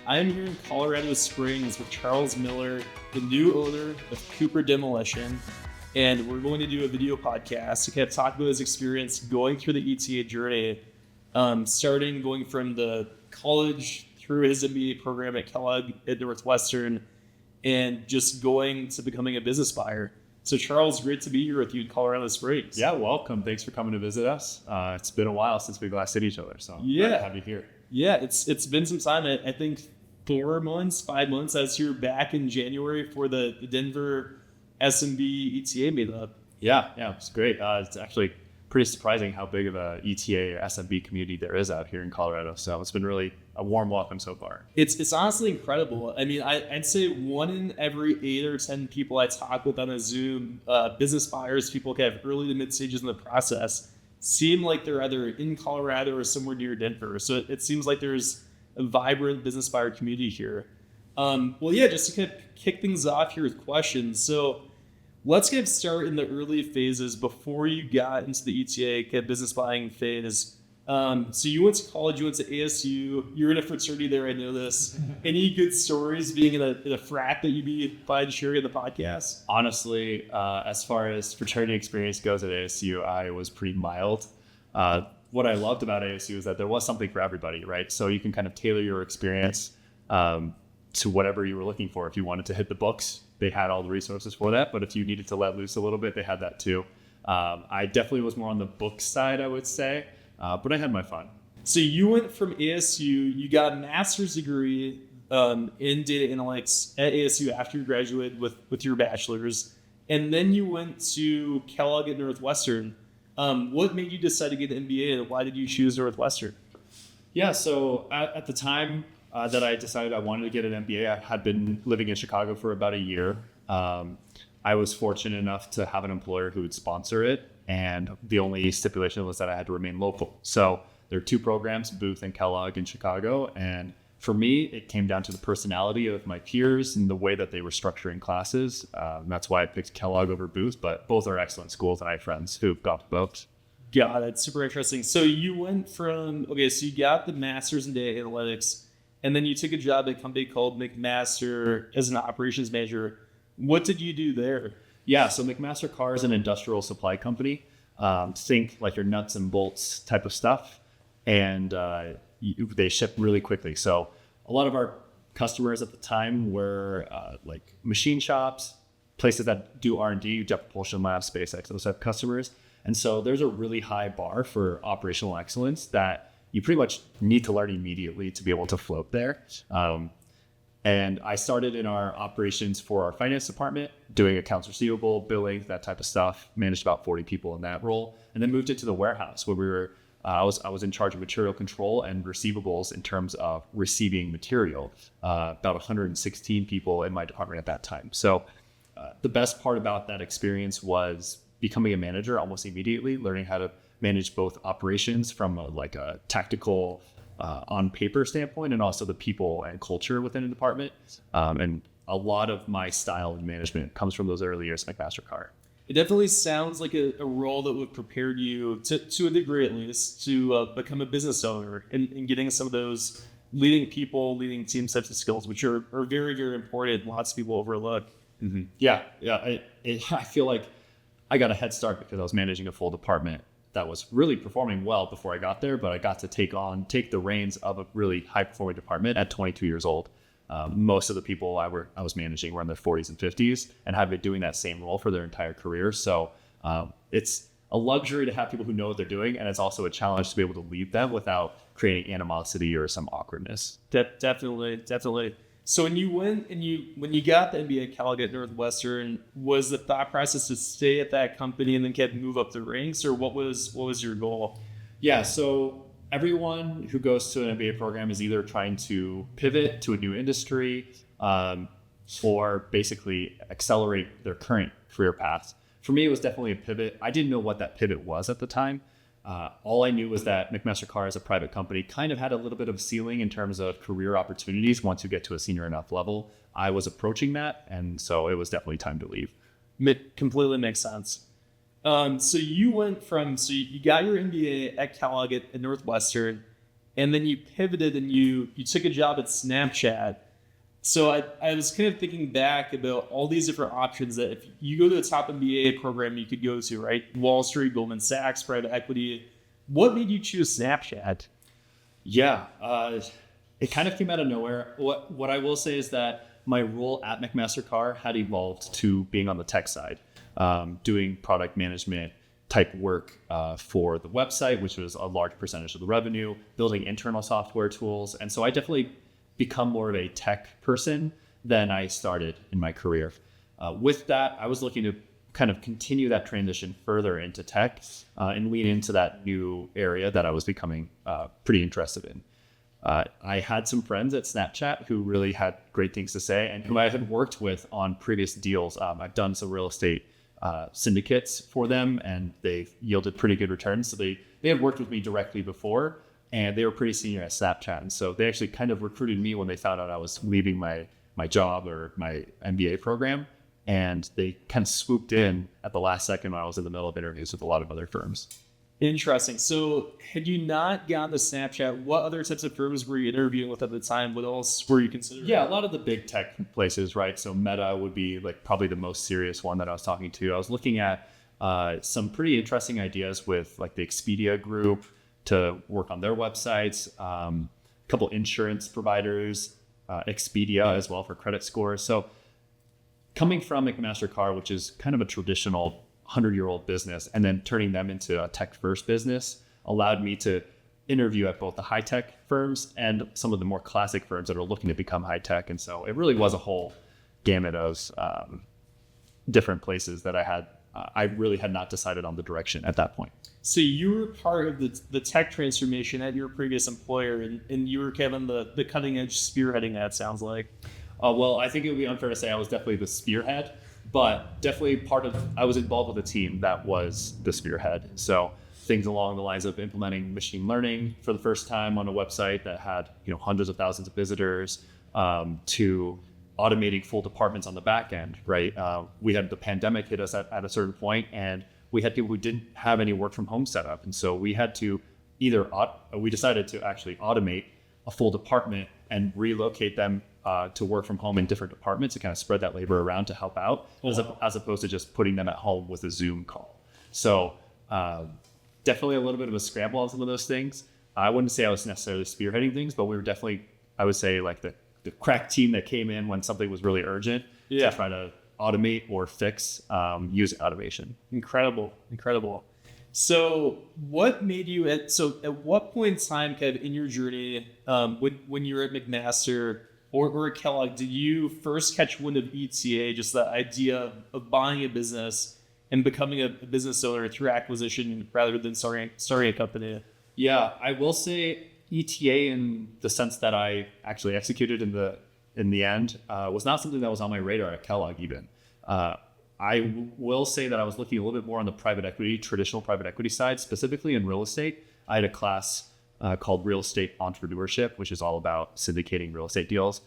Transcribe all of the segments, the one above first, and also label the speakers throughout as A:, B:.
A: I'm here in Colorado Springs with Charles Miller, the new owner of Cooper Demolition, and we're going to do a video podcast to kind of talk about his experience going through the ETA journey, starting going from the college through his MBA program at Kellogg at Northwestern, and just going to becoming a business buyer. So Charles, great to be here with you in Colorado Springs.
B: Yeah, welcome. Thanks for coming to visit us. It's been a while since we've last seen each other, so
A: yeah,
B: glad to have you here.
A: Yeah, it's been some time. I think 5 months. I was here back in January for the Denver SMB ETA meetup.
B: Yeah, it's great. It's actually pretty surprising how big of a ETA or SMB community there is out here in Colorado. So it's been really a warm welcome so far.
A: It's honestly incredible. I mean, I'd say 1 in every 8 or 10 people I talk with on a Zoom, business buyers, people kind of early to mid stages in the process, seem like they're either in Colorado or somewhere near Denver. So it seems like there's a vibrant business buyer community here. Just to kind of kick things off here with questions. So let's get start in the early phases before you got into the ETA kind of business buying phase. So you went to college, you went to ASU, you're in a fraternity there, I know this. Any good stories being in a frat that you'd be fine sharing in the podcast?
B: Honestly, as far as fraternity experience goes at ASU, I was pretty mild. What I loved about ASU is that there was something for everybody, right? So you can kind of tailor your experience to whatever you were looking for. If you wanted to hit the books, they had all the resources for that. But if you needed to let loose a little bit, they had that too. I definitely was more on the book side, I would say. But I had my fun.
A: So you went from ASU, you got a master's degree in data analytics at ASU after you graduated with your bachelor's, and then you went to Kellogg at Northwestern. What made you decide to get an MBA, and why did you choose Northwestern?
B: Yeah, so at the time that I decided I wanted to get an MBA, I had been living in Chicago for about a year. I was fortunate enough to have an employer who would sponsor it. And the only stipulation was that I had to remain local. So there are 2 programs, Booth and Kellogg in Chicago. And for me, it came down to the personality of my peers and the way that they were structuring classes. That's why I picked Kellogg over Booth, but both are excellent schools and I have friends who've gone to both.
A: Got it. Super interesting. So you went from, so you got the master's in data analytics, and then you took a job at a company called McMaster as an operations manager. What did you do there?
B: Yeah, so McMaster Car is an industrial supply company. Think like your nuts and bolts type of stuff. And they ship really quickly. So a lot of our customers at the time were like machine shops, places that do R&D, Jet Propulsion Labs, SpaceX, those type of customers. And so there's a really high bar for operational excellence that you pretty much need to learn immediately to be able to float there. And I started in our operations for our finance department, doing accounts receivable, billing, that type of stuff. Managed about 40 people in that role, and then moved into the warehouse where we were. I was in charge of material control and receivables in terms of receiving material. About 116 people in my department at that time. So the best part about that experience was becoming a manager almost immediately, learning how to manage both operations from a tactical on paper standpoint, and also the people and culture within a department. And a lot of my style of management comes from those early years at McMaster Car.
A: It definitely sounds like a role that would prepare you to a degree, at least, to become a business owner and getting some of those leading people, leading team types of skills, which are very, very important. Lots of people overlook.
B: Mm-hmm. Yeah. I feel like I got a head start because I was managing a full department that was really performing well before I got there, but I got to take the reins of a really high performing department at 22 years old. Most of the people I was managing were in their 40s and 50s and have been doing that same role for their entire career. So it's a luxury to have people who know what they're doing, and it's also a challenge to be able to lead them without creating animosity or some awkwardness.
A: Definitely. So when you got the MBA at Kellogg at Northwestern, was the thought process to stay at that company and then kind of move up the ranks, or what was your goal?
B: Yeah, so everyone who goes to an MBA program is either trying to pivot to a new industry or basically accelerate their current career path. For me, it was definitely a pivot. I didn't know what that pivot was at the time. All I knew was that McMaster Car as a private company kind of had a little bit of a ceiling in terms of career opportunities once you get to a senior enough level. I was approaching that, and so it was definitely time to leave.
A: It completely makes sense. So you got your MBA at Kellogg at Northwestern, and then you pivoted and you took a job at Snapchat. So I was kind of thinking back about all these different options that if you go to the top MBA program you could go to, right? Wall Street, Goldman Sachs, private equity. What made you choose Snapchat?
B: Yeah, it kind of came out of nowhere. What I will say is that my role at McMaster-Carr had evolved to being on the tech side, doing product management type work for the website, which was a large percentage of the revenue, building internal software tools. And so I definitely become more of a tech person than I started in my career. With that, I was looking to kind of continue that transition further into tech and lean into that new area that I was becoming pretty interested in. I had some friends at Snapchat who really had great things to say and who I had worked with on previous deals. I've done some real estate syndicates for them and they've yielded pretty good returns. So they had worked with me directly before and they were pretty senior at Snapchat. And so they actually kind of recruited me when they found out I was leaving my job or my MBA program. And they kind of swooped in at the last second when I was in the middle of interviews with a lot of other firms.
A: Interesting. So had you not gotten to Snapchat, what other types of firms were you interviewing with at the time? What else were you considering?
B: Yeah, a lot of the big tech places, right? So Meta would be like probably the most serious one that I was talking to. I was looking at some pretty interesting ideas with like the Expedia group to work on their websites, a couple insurance providers, Expedia as well for credit scores. So coming from McMaster-Carr, which is kind of a traditional 100-year-old business, and then turning them into a tech-first business allowed me to interview at both the high-tech firms and some of the more classic firms that are looking to become high-tech. And so it really was a whole gamut of different places that I really had not decided on the direction at that point.
A: So you were part of the tech transformation at your previous employer, and you were kind of the cutting edge spearheading that, sounds like.
B: Well, I think it would be unfair to say I was definitely the spearhead, but definitely I was involved with a team that was the spearhead. So things along the lines of implementing machine learning for the first time on a website that had hundreds of thousands of visitors, to automating full departments on the back end, right? We had the pandemic hit us at a certain point, and we had people who didn't have any work from home set up. And so we had to we decided to actually automate a full department and relocate them to work from home in different departments to kind of spread that labor around to help out, as opposed to just putting them at home with a Zoom call. So definitely a little bit of a scramble on some of those things. I wouldn't say I was necessarily spearheading things, but we were definitely, I would say, like the crack team that came in when something was really urgent to try to automate or fix using automation.
A: Incredible. So what made you at what point in time, kind of in your journey, when you were at McMaster or at Kellogg, did you first catch wind of ETA, just the idea of buying a business and becoming a business owner through acquisition rather than starting a company?
B: Yeah, I will say ETA in the sense that I actually executed in the end was not something that was on my radar at Kellogg even. I will say that I was looking a little bit more on the traditional private equity side, specifically in real estate. I had a class called Real Estate Entrepreneurship, which is all about syndicating real estate deals.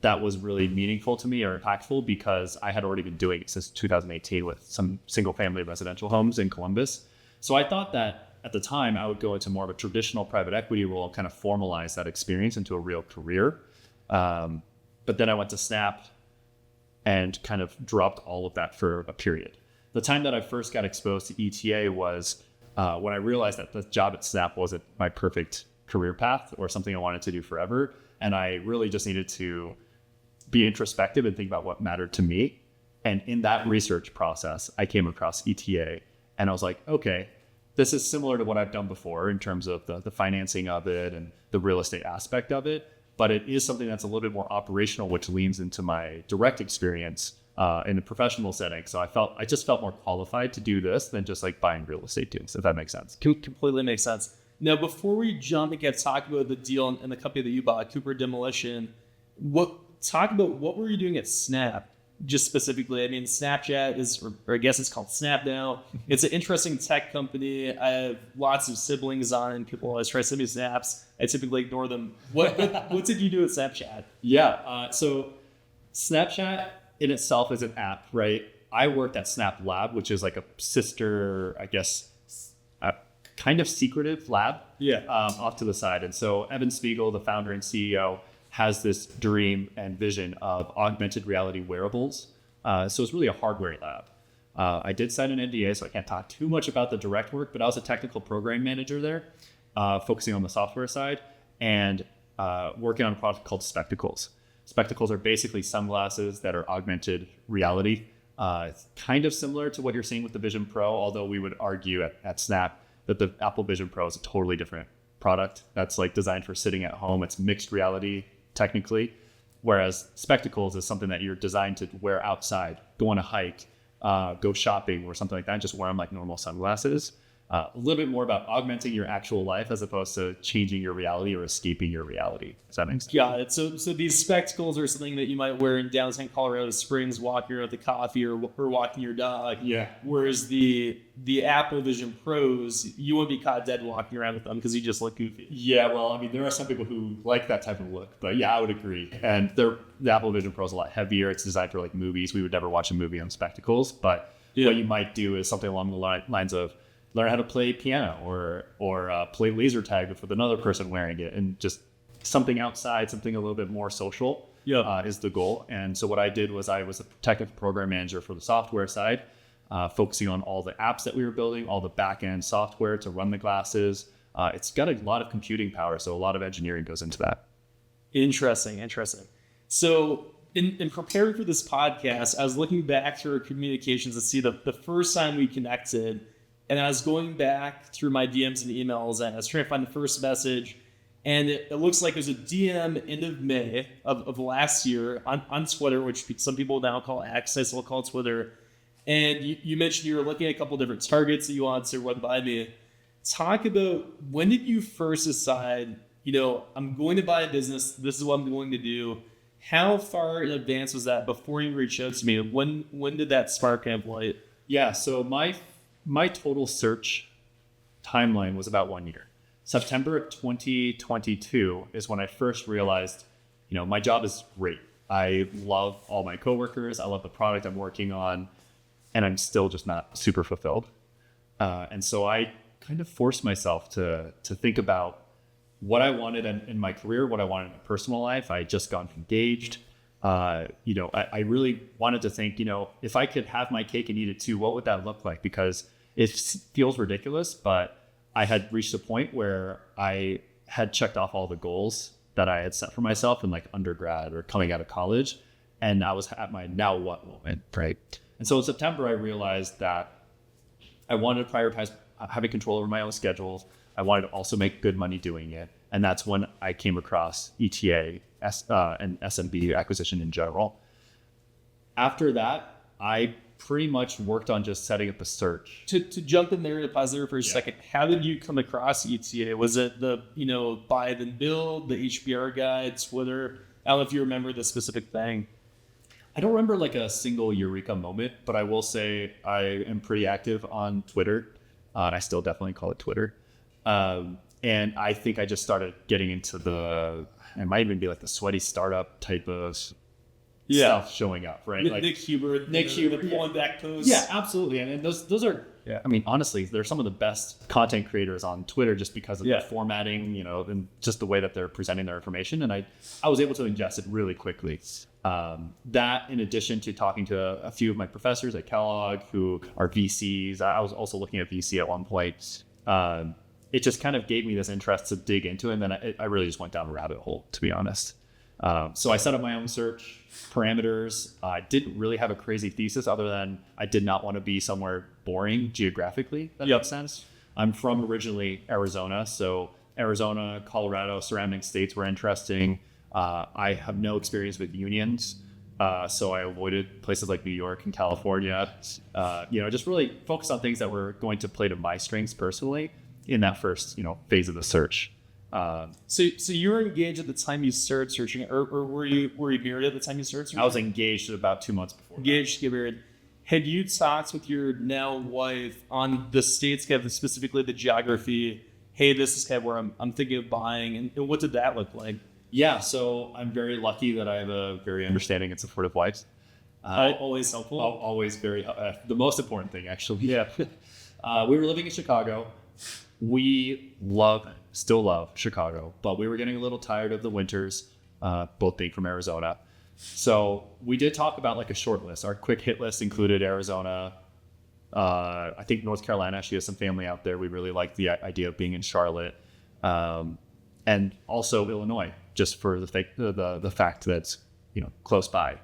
B: That was really meaningful to me or impactful because I had already been doing it since 2018 with some single family residential homes in Columbus. So I thought that at the time I would go into more of a traditional private equity role and kind of formalize that experience into a real career. But then I went to Snap and kind of dropped all of that for a period. The time that I first got exposed to ETA was when I realized that the job at Snap wasn't my perfect career path or something I wanted to do forever. And I really just needed to be introspective and think about what mattered to me. And in that research process, I came across ETA and I was like, okay, this is similar to what I've done before in terms of the financing of it and the real estate aspect of it. But it is something that's a little bit more operational, which leans into my direct experience in a professional setting. So I just felt more qualified to do this than just like buying real estate deals, if that makes sense.
A: Completely makes sense. Now, before we jump and get talking about the deal and the company that you bought, Cooper Demolition, talk about what were you doing at Snap? Just specifically, I mean, Snapchat is, or I guess it's called Snap now. It's an interesting tech company. I have lots of siblings on it, and people always try to send me snaps. I typically ignore them. What did you do at Snapchat?
B: Yeah, so Snapchat in itself is an app, right? I worked at Snap Lab, which is like a sister, I guess, kind of secretive lab
A: Yeah.
B: off to the side. And so Evan Spiegel, the founder and CEO, has this dream and vision of augmented reality wearables. So it's really a hardware lab. I did sign an NDA, so I can't talk too much about the direct work, but I was a technical program manager there, focusing on the software side and working on a product called Spectacles. Spectacles are basically sunglasses that are augmented reality. It's kind of similar to what you're seeing with the Vision Pro, although we would argue at Snap that the Apple Vision Pro is a totally different product that's like designed for sitting at home. It's mixed reality technically, whereas Spectacles is something that you're designed to wear outside, go on a hike, go shopping or something like that, just wear them like normal sunglasses. A little bit more about augmenting your actual life as opposed to changing your reality or escaping your reality. Does that make sense?
A: Got it. So these spectacles are something that you might wear in downtown Colorado Springs, walking around with the coffee or walking your dog.
B: Yeah.
A: Whereas the Apple Vision Pros, you won't be caught dead walking around with them because you just look goofy.
B: Yeah, well, I mean, there are some people who like that type of look, but yeah, I would agree. And the Apple Vision Pro is a lot heavier. It's designed for like movies. We would never watch a movie on spectacles, but what you might do is something along the lines of learn how to play piano or play laser tag with another person wearing it, and just something outside, something a little bit more social is the goal. And so what I did was I was a technical program manager for the software side, focusing on all the apps that we were building, all the back-end software to run the glasses. It's got a lot of computing power, so a lot of engineering goes into that.
A: Interesting. So in preparing for this podcast, I was looking back through our communications to see the first time we connected. And I was going back through my DMs and emails, and I was trying to find the first message. And it looks like it was a DM end of May of last year on Twitter, which some people now call X, I still call Twitter. And you mentioned you were looking at a couple different targets that you wanted to run by me. Talk about, when did you first decide, I'm going to buy a business, this is what I'm going to do. How far in advance was that before you reached out to me? When did that spark kind of light?
B: Yeah, so my total search timeline was about 1 year. September of 2022 is when I first realized, my job is great. I love all my coworkers. I love the product I'm working on, and I'm still just not super fulfilled. And so I kind of forced myself to think about what I wanted in my career, what I wanted in my personal life. I had just gotten engaged. I really wanted to think, if I could have my cake and eat it too, what would that look like? Because it feels ridiculous, but I had reached a point where I had checked off all the goals that I had set for myself in like undergrad or coming out of college. And I was at my now what moment, right? And so in September, I realized that I wanted to prioritize having control over my own schedule. I wanted to also make good money doing it. And that's when I came across ETA and SMB acquisition in general. After that, I pretty much worked on just setting up a search.
A: To jump in there to pause there for a second, how did you come across ETA? Was it the, buy then build, the HBR guide, Twitter? I don't know if you remember the specific thing.
B: I don't remember like a single eureka moment, but I will say I am pretty active on Twitter. And I still definitely call it Twitter. And I think I just started getting into it might even be like the sweaty startup type of stuff showing up, right?
A: Like Nick Huber, pulling back posts.
B: Yeah, absolutely. And those are, I mean, honestly, they're some of the best content creators on Twitter just because of the formatting, and just the way that they're presenting their information. And I was able to ingest it really quickly. That, in addition to talking to a few of my professors at Kellogg who are VCs, I was also looking at VC at one point. It just kind of gave me this interest to dig into it. And then I really just went down a rabbit hole, to be honest. So I set up my own search parameters. I didn't really have a crazy thesis other than I did not want to be somewhere boring geographically. That makes sense. I'm from originally Arizona. So Arizona, Colorado, surrounding states were interesting. I have no experience with unions. So I avoided places like New York and California. Just really focused on things that were going to play to my strengths personally in that first, phase of the search.
A: So you were engaged at the time you started searching, or were you married at the time you started searching?
B: I was engaged about 2 months before.
A: Engaged to get married. Had you talked with your now wife on the states, kind of specifically the geography? Hey, this is kind of where I'm thinking of buying, and what did that look like?
B: Yeah, so I'm very lucky that I have a very understanding and supportive wife.
A: Always helpful.
B: Always very the most important thing, actually. Yeah. We were living in Chicago. we still love Chicago, but we were getting a little tired of the winters, both being from Arizona. So we did talk about like a short list. Our quick hit list included Arizona, I think North Carolina. She has some family out there. We really like the idea of being in Charlotte, and also Illinois, just for the fact that it's, you know, close by.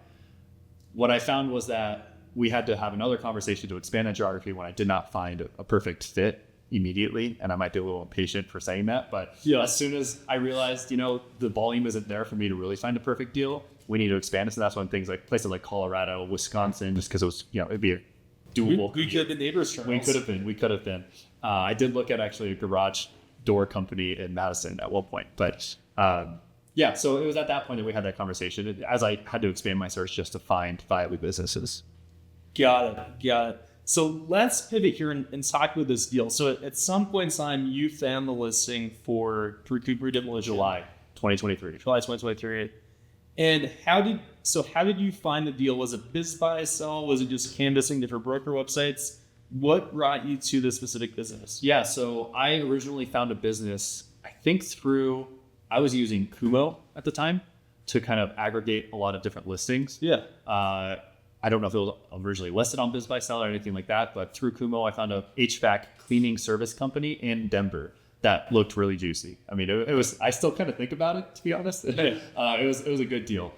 B: What I found was that we had to have another conversation to expand that geography when I did not find a perfect fit immediately, and I might be a little impatient for saying that, but
A: Yeah.
B: as soon as I realized, you know, the volume isn't there for me to really find a perfect deal, we need to expand it. So that's when things like places like Colorado, Wisconsin, just because it was, you know, it'd be a doable.
A: We could have been neighbors, Charles.
B: We could have been. I did look at actually a garage door company in Madison at one point, but yeah, so it was at that point that we had that conversation as I had to expand my search just to find viable businesses.
A: Got it. So let's pivot here and talk about this deal. So at some point in time, you found the listing for Cooper Demolition.
B: July 2023.
A: July 2023. And how did you find the deal? Was it biz buy, sell? Was it just canvassing different broker websites? What brought you to this specific business?
B: Yeah, so I originally found a business, I think I was using Kumo at the time to kind of aggregate a lot of different listings.
A: Yeah.
B: I don't know if it was originally listed on Biz by Sell or anything like that, but through Kumo, I found a HVAC cleaning service company in Denver that looked really juicy. I mean, it was. I still kind of think about it, to be honest. It was a good deal.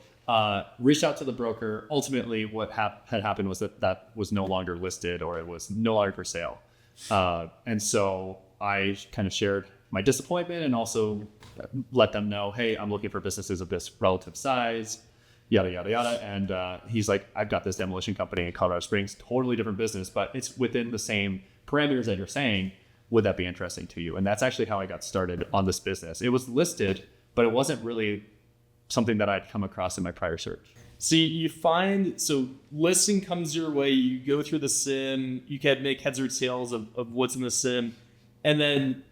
B: Reached out to the broker. Ultimately, what had happened was that was no longer listed, or it was no longer for sale. And so I kind of shared my disappointment and also let them know, hey, I'm looking for businesses of this relative size, yada, yada, yada. And he's like, I've got this demolition company in Colorado Springs, totally different business, but it's within the same parameters that you're saying. Would that be interesting to you? And that's actually how I got started on this business. It was listed, but it wasn't really something that I'd come across in my prior search.
A: See, so listing comes your way, you go through the sim, you can make heads or tails of what's in the sim, and then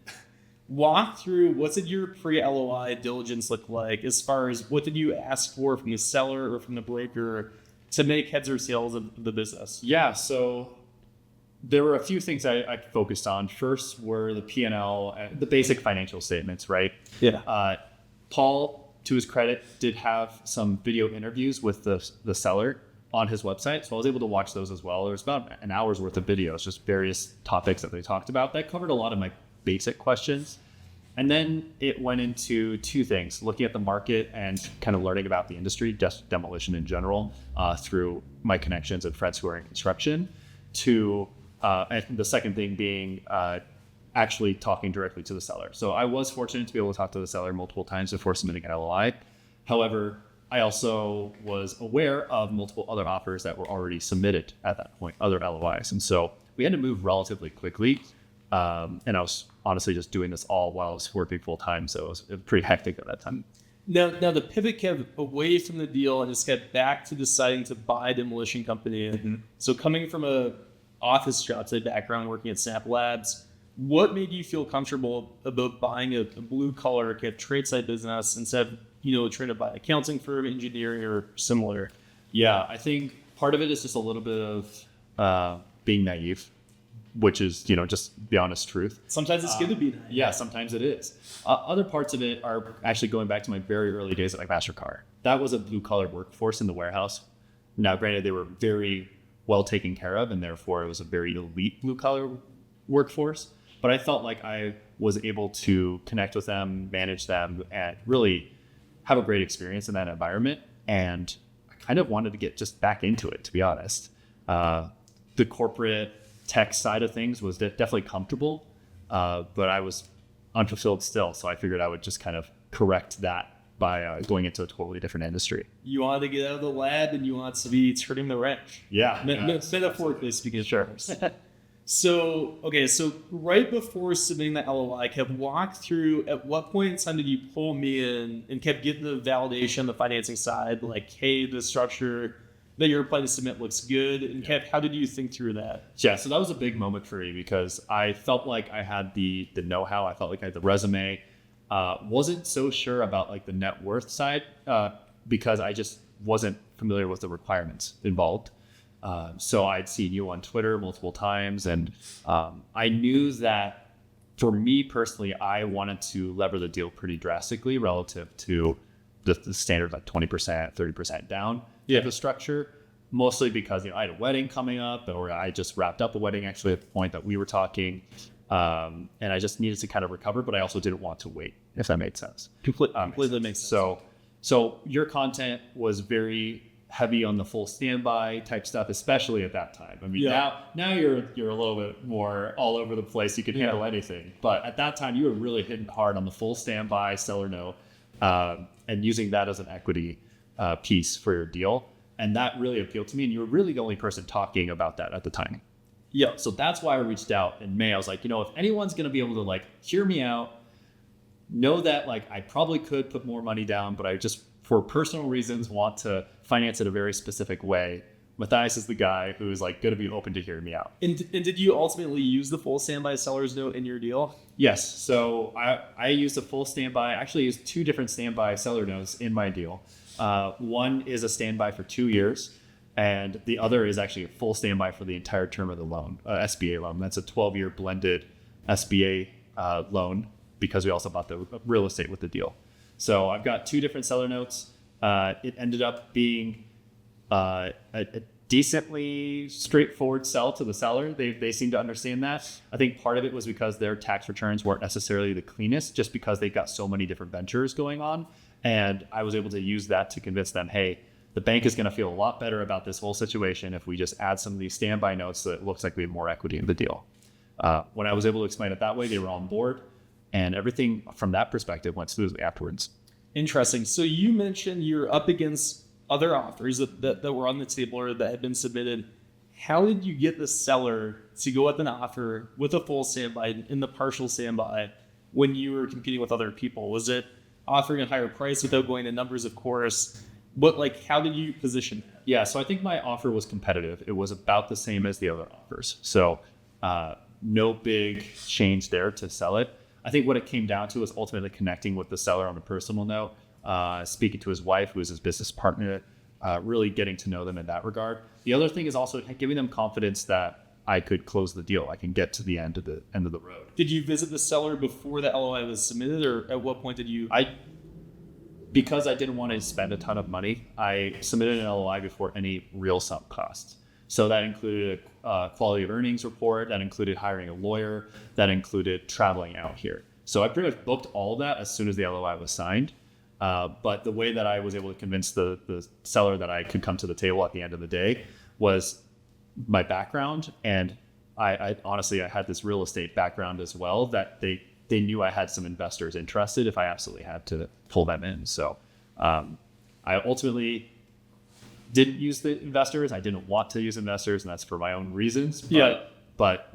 A: walk through what did your pre-LOI diligence look like as far as what did you ask for from the seller or from the broker to make heads or tails of the business?
B: Yeah, so there were a few things I focused on. First were the P&L, the basic financial statements, right?
A: Yeah.
B: Paul, to his credit, did have some video interviews with the seller on his website, so I was able to watch those as well. There was about an hour's worth of videos, just various topics that they talked about. That covered a lot of my basic questions. And then it went into two things, looking at the market and kind of learning about the industry, just demolition in general, through my connections and friends who are in construction, and the second thing being actually talking directly to the seller. So I was fortunate to be able to talk to the seller multiple times before submitting an LOI. However, I also was aware of multiple other offers that were already submitted at that point, other LOIs. And so we had to move relatively quickly. And I was honestly just doing this all while I was working full time. So it was pretty hectic at that time.
A: Now the pivot kept away from the deal and just get back to deciding to buy a demolition company. Mm-hmm. So coming from a office job, say background working at Snap Labs, what made you feel comfortable about buying a blue collar trade side business instead of trying to buy an accounting firm, engineering, or similar?
B: Yeah, I think part of it is just a little bit of being naive, which is just the honest truth.
A: Sometimes it's good to be naive.
B: Yeah, sometimes it is. Other parts of it are actually going back to my very early days at MasterCard. That was a blue collar workforce in the warehouse. Now, granted, they were very well taken care of, and therefore it was a very elite blue collar workforce. But I felt like I was able to connect with them, manage them, and really have a great experience in that environment. And I kind of wanted to get just back into it, to be honest. The corporate tech side of things was definitely comfortable, but I was unfulfilled still. So I figured I would just kind of correct that by going into a totally different industry.
A: You wanted to get out of the lab and you wanted to be turning the wrench.
B: Yeah.
A: Metaphorically speaking.
B: Sure.
A: So right before submitting the LOI, kept walk through at what point in time did you pull me in and kept getting the validation on the financing side, like, hey, the structure that you're planning to submit looks good, and kept, how did you think through that?
B: Yeah, so that was a big moment for me because I felt like I had the know-how, I felt like I had the resume, wasn't so sure about like the net worth side because I just wasn't familiar with the requirements involved. So I'd seen you on Twitter multiple times, and I knew that for me personally, I wanted to lever the deal pretty drastically relative to the standard like 20%, 30% down type of structure. Mostly because I had a wedding coming up, or I just wrapped up a wedding actually at the point that we were talking, and I just needed to kind of recover, but I also didn't want to wait, if that made sense.
A: Completely makes sense.
B: So your content was very heavy on the full standby type stuff, especially at that time. I mean, now you're a little bit more all over the place. You can handle anything, but at that time you were really hitting hard on the full standby seller note, and using that as an equity piece for your deal. And that really appealed to me. And you were really the only person talking about that at the time.
A: Yeah.
B: So that's why I reached out in May. I was like, if anyone's going to be able to like hear me out, know that like I probably could put more money down, but I just, for personal reasons, want to finance it a very specific way. Matthias is the guy who is like going to be open to hearing me out.
A: And did you ultimately use the full standby seller's note in your deal?
B: Yes. So I used a full standby. I actually used 2 different standby seller notes in my deal. One is a standby for 2 years, and the other is actually a full standby for the entire term of the loan, SBA loan. That's a 12-year blended SBA loan, because we also bought the real estate with the deal. So I've got 2 different seller notes. It ended up being a decently straightforward sell to the seller. They seem to understand that. I think part of it was because their tax returns weren't necessarily the cleanest, just because they've got so many different ventures going on. And I was able to use that to convince them, hey, the bank is going to feel a lot better about this whole situation if we just add some of these standby notes so it looks like we have more equity in the deal. When I was able to explain it that way, they were on board. And everything from that perspective went smoothly afterwards.
A: Interesting. So you mentioned you're up against other offers that were on the table or that had been submitted. How did you get the seller to go with an offer with a full standby and the partial standby when you were competing with other people? Was it offering a higher price without going to numbers, of course? How did you position that?
B: Yeah, so I think my offer was competitive. It was about the same as the other offers. So no big change there to sell it. I think what it came down to was ultimately connecting with the seller on a personal note, speaking to his wife, who is his business partner, really getting to know them in that regard. The other thing is also giving them confidence that I could close the deal. I can get to the end of the road.
A: Did you visit the seller before the LOI was submitted, or at what point did you?
B: Because I didn't want to spend a ton of money, I submitted an LOI before any real sunk costs. So that included a quality of earnings report, that included hiring a lawyer, that included traveling out here. So I pretty much booked all of that as soon as the LOI was signed. But the way that I was able to convince the seller that I could come to the table at the end of the day was my background. And I honestly, I had this real estate background as well, that they knew I had some investors interested if I absolutely had to pull them in. So I ultimately didn't use the investors. I didn't want to use investors, and that's for my own reasons. But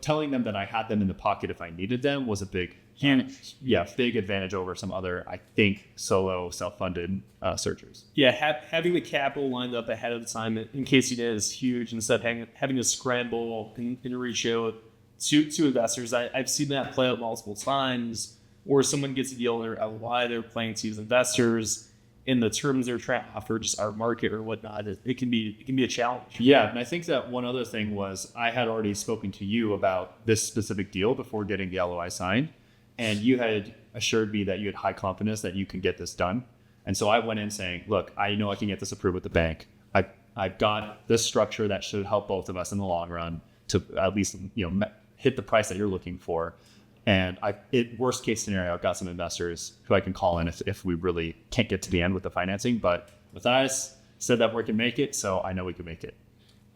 B: telling them that I had them in the pocket if I needed them was a big advantage over some other, I think, solo self-funded searchers.
A: Yeah, having the capital lined up ahead of the time in case you did is huge, instead of having to scramble and reach out to investors. I've seen that play out multiple times, or someone gets a deal in their LOI, they're planning to use investors, in the terms they're trying to offer just our market or whatnot. It can be a challenge.
B: Yeah, and I think that one other thing was I had already spoken to you about this specific deal before getting the LOI signed, and you had assured me that you had high confidence that you can get this done. And so I went in saying, look, I know I can get this approved with the bank. I've got this structure that should help both of us in the long run to at least hit the price that you're looking for. And worst case scenario, I've got some investors who I can call in if we really can't get to the end with the financing. But Matthias said that we can make it, so I know we can make it.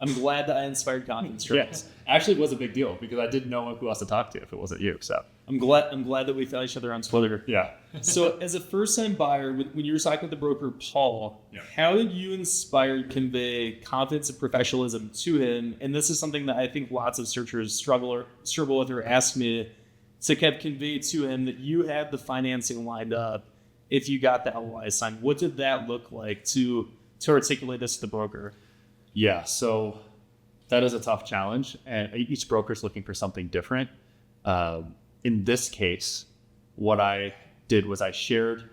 A: I'm glad that I inspired confidence.
B: Yes, actually, it was a big deal because I didn't know who else to talk to if it wasn't you. So
A: I'm glad that we found each other on Twitter.
B: Yeah.
A: So as a first-time buyer, when you were talking with the broker Paul, how did you inspire, convey confidence and professionalism to him? And this is something that I think lots of searchers struggle with or ask me to kind of convey to him that you had the financing lined up if you got the LOI signed. What did that look like to articulate this to the broker?
B: Yeah, so that is a tough challenge, and each broker is looking for something different. In this case, what I did was I shared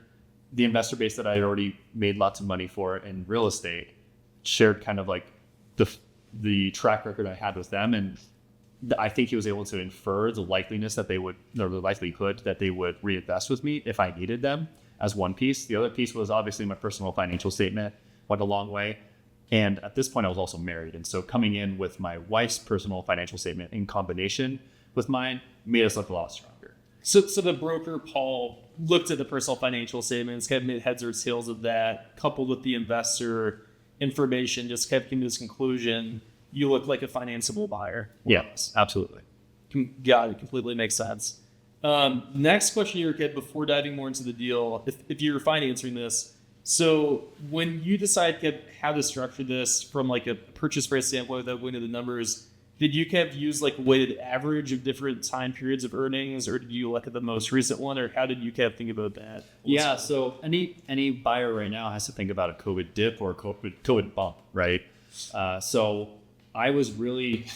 B: the investor base that I had already made lots of money for in real estate, shared kind of like the track record I had with them, and I think he was able to infer the likeliness that they would, or the likelihood that they would reinvest with me if I needed them as one piece. The other piece was obviously my personal financial statement went a long way. And at this point, I was also married. And so coming in with my wife's personal financial statement in combination with mine made us look a lot stronger.
A: So the broker, Paul, looked at the personal financial statements, kind of made heads or tails of that, coupled with the investor information, just kept came to this conclusion. You look like a financeable buyer.
B: Yes, absolutely.
A: Got it. Completely makes sense. Next question here, Kid, before diving more into the deal, if you're financing this. So when you decide how to structure this from like a purchase price standpoint without going to the numbers, did you kind of use like a weighted average of different time periods of earnings, or did you look at the most recent one, or how did you kind of think about that?
B: Yeah, so any buyer right now has to think about a COVID dip or a COVID bump, right? So I was really,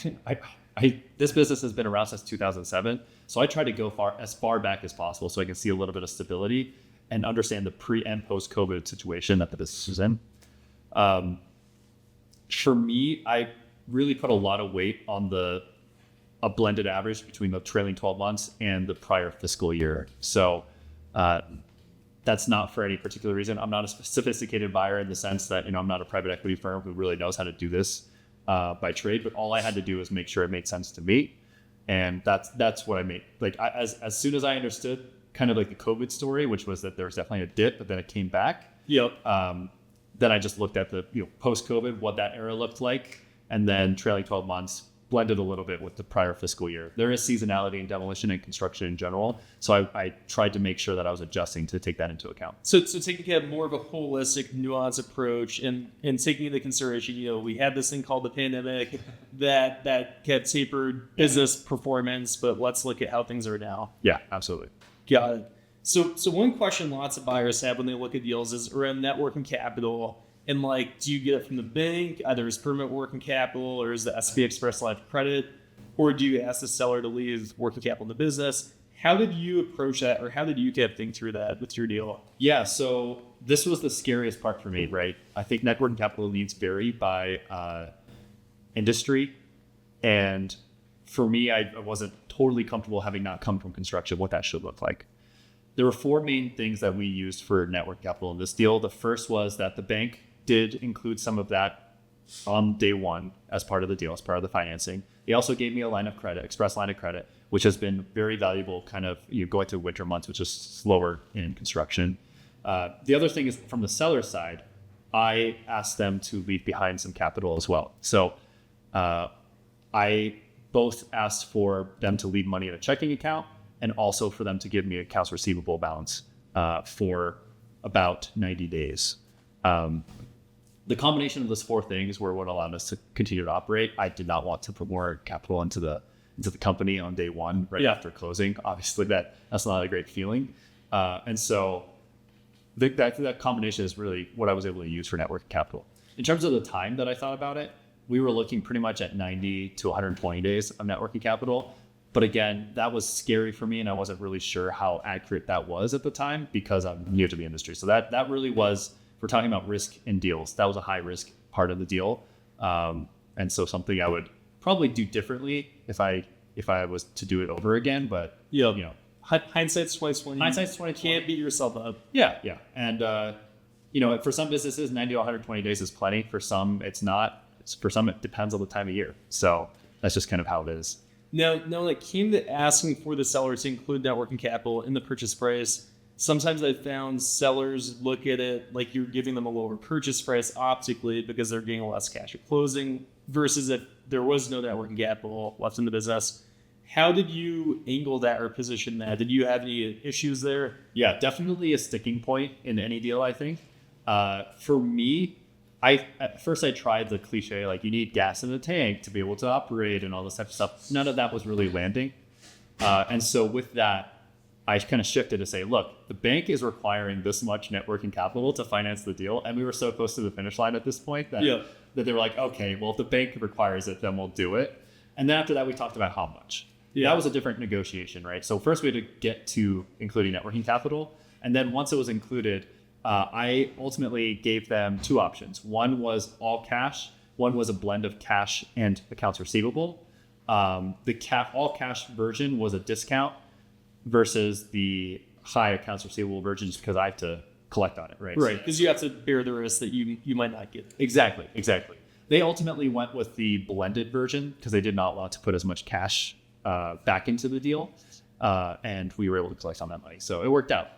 B: this business has been around since 2007. So I try to go as far back as possible so I can see a little bit of stability and understand the pre and post COVID situation that the business is in. For me, I really put a lot of weight on a blended average between the trailing 12 months and the prior fiscal year. So that's not for any particular reason. I'm not a sophisticated buyer in the sense that, I'm not a private equity firm who really knows how to do this by trade, but all I had to do was make sure it made sense to me. And that's what I made. Like as soon as I understood kind of like the COVID story, which was that there was definitely a dip, but then it came back.
A: Yep.
B: Then I just looked at the post-COVID, what that era looked like, and then trailing 12 months, blended a little bit with the prior fiscal year. There is seasonality in demolition and construction in general, so I tried to make sure that I was adjusting to take that into account.
A: So taking kind of more of a holistic, nuanced approach, and taking into consideration, we had this thing called the pandemic that kept tapered business performance, but let's look at how things are now.
B: Yeah, absolutely.
A: Got it. So one question lots of buyers have when they look at deals is around net working capital. And do you get it from the bank, either as permanent working capital or as the SB Express line of credit, or do you ask the seller to leave working capital in the business? How did you approach that, or how did you think through that with your deal?
B: Yeah, so this was the scariest part for me, right? I think net working capital needs vary by industry. And for me, I wasn't totally comfortable having not come from construction, what that should look like. There were four main things that we used for net working capital in this deal. The first was that the bank did include some of that on day one as part of the deal, as part of the financing. They also gave me a line of credit, express line of credit, which has been very valuable kind of going through winter months, which is slower in construction. The other thing is from the seller side, I asked them to leave behind some capital as well. So I both asked for them to leave money in a checking account and also for them to give me accounts receivable balance for about 90 days. The combination of those four things were what allowed us to continue to operate. I did not want to put more capital into the company on day one, after closing. Obviously, that's not a great feeling. And so that combination is really what I was able to use for net working capital. In terms of the time that I thought about it, we were looking pretty much at 90 to 120 days of net working capital. But again, that was scary for me, and I wasn't really sure how accurate that was at the time because I'm new to the industry. So that really was, if we're talking about risk in deals, that was a high risk part of the deal. And so something I would probably do differently if I was to do it over again. But
A: hindsight's 2020.
B: Hindsight's 2020.
A: Can't beat yourself up.
B: Yeah. And for some businesses, 90 to 120 days is plenty. For some, it's not. For some, it depends on the time of year. So that's just kind of how it is.
A: Now, when it came to asking for the seller to include net working capital in the purchase price, sometimes I've found sellers look at it like you're giving them a lower purchase price optically because they're getting less cash at closing versus if there was no net working capital left in the business. How did you angle that or position that? Did you have any issues there?
B: Yeah, definitely a sticking point in any deal, I think. For me, at first I tried the cliche, like you need gas in the tank to be able to operate and all this type of stuff. None of that was really landing. And so with that, I kind of shifted to say, look, the bank is requiring this much net working capital to finance the deal. And we were so close to the finish line at this point that they were like, okay, well, if the bank requires it, then we'll do it. And then after that, we talked about how much. Yeah. That was a different negotiation, right? So first we had to get to including net working capital. And then once it was included, I ultimately gave them two options. One was all cash. One was a blend of cash and accounts receivable. The all cash version was a discount versus the high accounts receivable version, just because I have to collect on it, right?
A: Right, because you have to bear the risk that you might not get it.
B: Exactly. They ultimately went with the blended version because they did not want to put as much cash back into the deal, and we were able to collect on that money, so it worked out.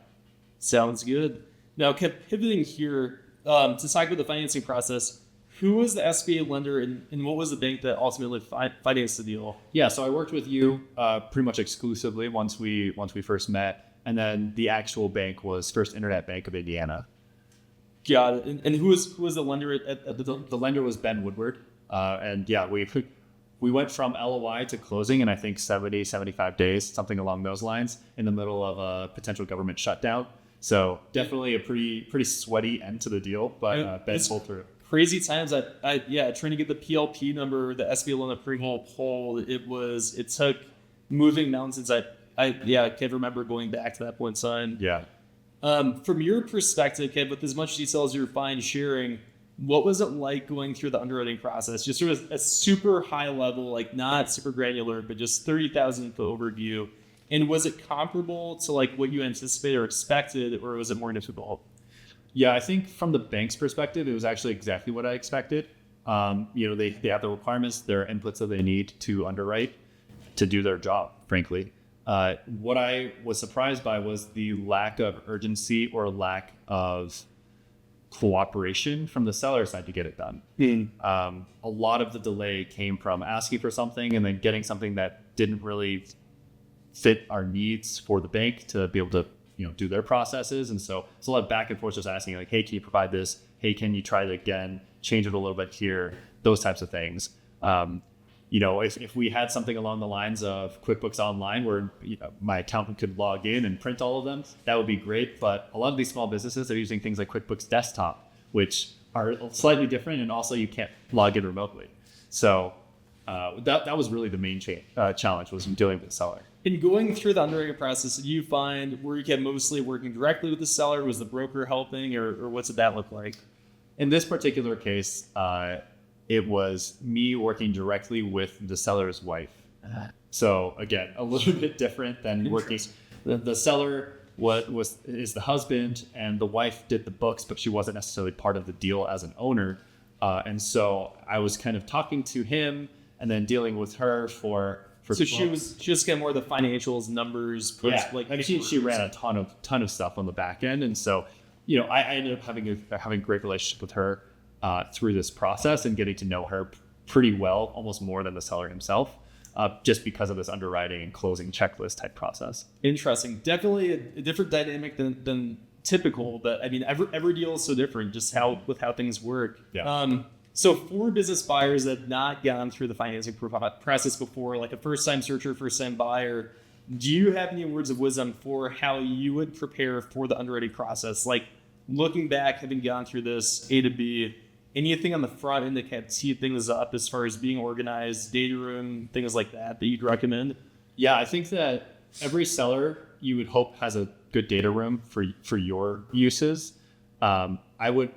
A: Sounds good. Now, kept pivoting here to talk about the financing process. Who was the SBA lender, and what was the bank that ultimately financed the deal?
B: Yeah, so I worked with you pretty much exclusively once we first met, and then the actual bank was First Internet Bank of Indiana.
A: Got it. And who was the lender at the time?
B: The lender was Ben Woodward, and yeah, we went from LOI to closing in I think 75 days, something along those lines, in the middle of a potential government shutdown. So definitely a pretty sweaty end to the deal, but Ben pulled through.
A: Crazy times. Trying to get the PLP number, the SBA loan approval pulled. It took moving mountains. I can't remember going back to that point in time.
B: Yeah.
A: From your perspective, Kev, with as much detail as you're fine sharing, what was it like going through the underwriting process? Just sort of a super high level, like not super granular, but just 30,000 foot overview. And was it comparable to like what you anticipated or expected, or was it more difficult?
B: Yeah, I think from the bank's perspective, it was actually exactly what I expected. They have the requirements, their inputs that they need to underwrite to do their job, frankly. What I was surprised by was the lack of urgency or lack of cooperation from the seller side to get it done. A lot of the delay came from asking for something and then getting something that didn't really fit our needs for the bank to be able to do their processes. And so it's a lot of back and forth, just asking like, hey, can you provide this? Hey, can you try it again? Change it a little bit here, those types of things. If we had something along the lines of QuickBooks Online where my accountant could log in and print all of them, that would be great. But a lot of these small businesses are using things like QuickBooks Desktop, which are slightly different, and also you can't log in remotely. So that was really the main challenge, was dealing with the seller.
A: In going through the underwriting process, did you find where you kept mostly working directly with the seller? Was the broker helping, or what's that look like?
B: In this particular case, it was me working directly with the seller's wife. So again, a little bit different than working. The seller is the husband, and the wife did the books, but she wasn't necessarily part of the deal as an owner. And so I was kind of talking to him and then dealing with her for.
A: So she was just getting more of the financials, numbers.
B: She ran a ton of stuff on the back end, and so I ended up having a great relationship with her through this process and getting to know her pretty well, almost more than the seller himself, just because of this underwriting and closing checklist type process.
A: Interesting, definitely a different dynamic than typical, but I mean every deal is so different, just how things work.
B: Yeah.
A: So for business buyers that have not gone through the financing process before, like a first-time searcher, first-time buyer, do you have any words of wisdom for how you would prepare for the underwriting process? Like looking back, having gone through this A to B, anything on the front end that can tee things up as far as being organized, data room, things like that you'd recommend?
B: Yeah, I think that every seller you would hope has a good data room for your uses. I would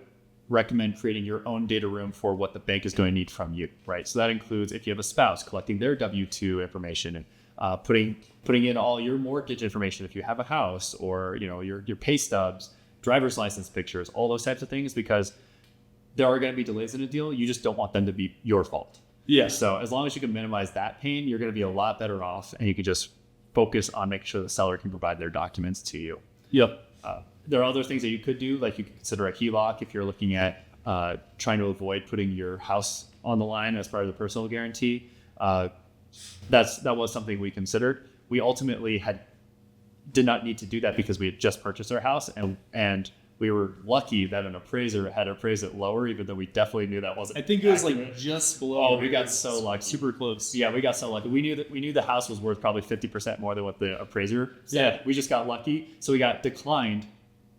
B: recommend creating your own data room for what the bank is going to need from you, right? So that includes, if you have a spouse, collecting their W-2 information and putting in all your mortgage information if you have a house, or your pay stubs, driver's license pictures, all those types of things, because there are going to be delays in a deal. You just don't want them to be your fault.
A: Yeah.
B: So as long as you can minimize that pain, you're going to be a lot better off, and you can just focus on making sure the seller can provide their documents to you.
A: Yep.
B: There are other things that you could do, like you could consider a HELOC if you're looking at trying to avoid putting your house on the line as part of the personal guarantee. That was something we considered. We ultimately did not need to do that because we had just purchased our house, and we were lucky that an appraiser had appraised it lower, even though we definitely knew that wasn't.
A: I think it was
B: accurate.
A: like just below.
B: Oh, we got so lucky,
A: super close.
B: Yeah, we got so lucky. We knew the house was worth probably 50% more than what the appraiser said.
A: Yeah.
B: We just got lucky, so we got declined